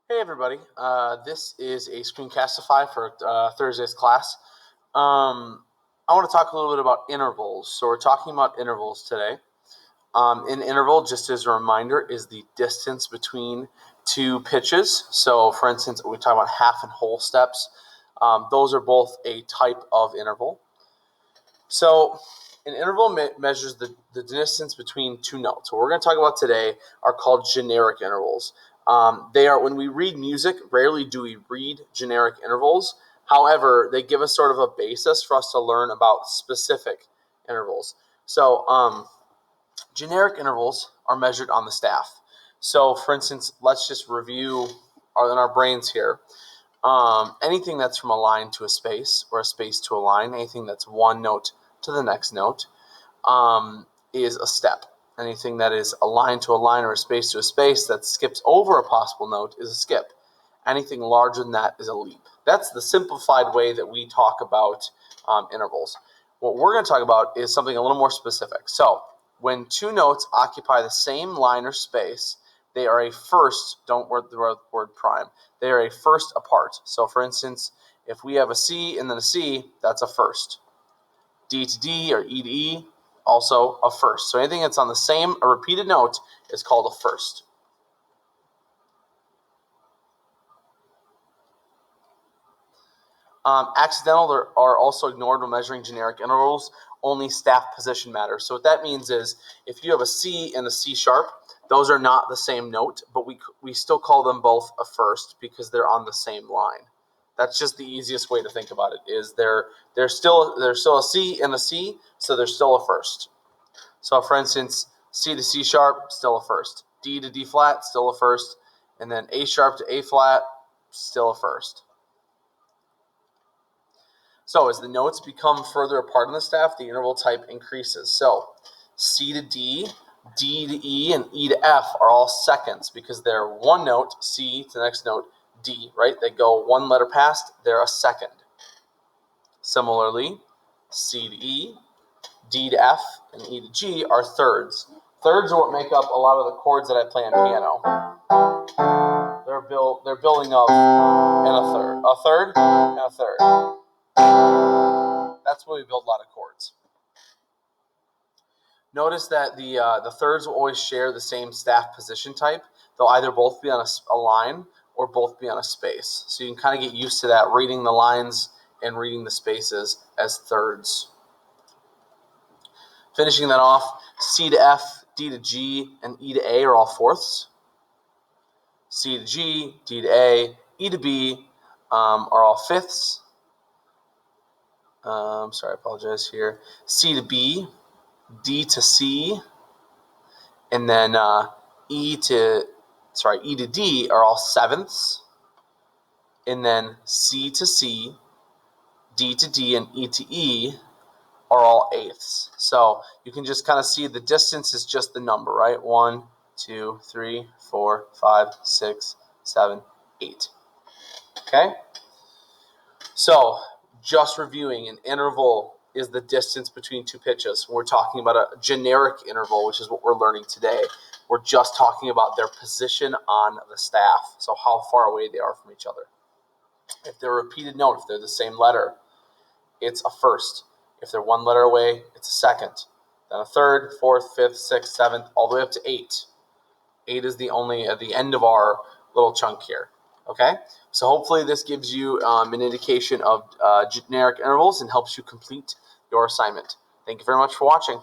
Hey everybody, this is a screencastify for Thursday's class. I want to talk a little bit about intervals. So we're talking about intervals today. An interval, just as a reminder, is the distance between two pitches. So for instance, we talk about half and whole steps. Those are both a type of interval. So an interval measures the distance between two notes. What we're going to talk about today are called generic intervals. They are, when we read music, rarely do we read generic intervals. However, they give us sort of a basis for us to learn about specific intervals. So generic intervals are measured on the staff. So for instance, let's just review in our brains here. Anything that's from a line to a space or a space to a line, anything that's one note to the next note, is a step. Anything that is a line to a line or a space to a space that skips over a possible note is a skip. Anything larger than that is a leap. That's the simplified way that we talk about intervals. What we're going to talk about is something a little more specific. So when two notes occupy the same line or space, they are a first, don't word the word prime, they are a first apart. So for instance, if we have a C and then a C, that's a first. D to D or E to E, also a first. So anything that's on the same, a repeated note, is called a first. Accidental are also ignored when measuring generic intervals. Only staff position matters. So what that means is if you have a C and a C sharp, those are not the same note, but we still call them both a first because they're on the same line. That's just the easiest way to think about it. Is they're still a C and a C, so they're still a first. So for instance, C to C sharp, still a first. D to D flat, still a first, and then A sharp to A flat, still a first. So as the notes become further apart in the staff, the interval type increases. So C to D, D to E, and E to F are all seconds because they're one note, C to the next note, D, right? They go one letter past, they're a second. Similarly, C to E, D to F, and E to G are thirds. Thirds are what make up a lot of the chords that I play on piano. They're building up and a third, and a third. That's where we build a lot of chords. Notice that the thirds will always share the same staff position type. They'll either both be on a line or both be on a space. So you can kind of get used to that, reading the lines and reading the spaces as thirds. Finishing that off, C to F, D to G, and E to A are all fourths. C to G, D to A, E to B are all fifths. Sorry, I apologize here. C to B, D to C, and then E to D are all sevenths. And then C to C, D to D, and E to E are all eighths. So you can just kind of see the distance is just the number, right? 1, 2, 3, 4, 5, 6, 7, 8. Okay? So just reviewing, an interval is the distance between two pitches. We're talking about a generic interval, which is what we're learning today. We're just talking about their position on the staff, so how far away they are from each other. If they're a repeated note, if they're the same letter, it's a first. If they're one letter away, it's a second. Then a third, fourth, fifth, sixth, seventh, all the way up to 8. 8 is the only at the end of our little chunk here. Okay, so hopefully this gives you an indication of generic intervals and helps you complete your assignment. Thank you very much for watching.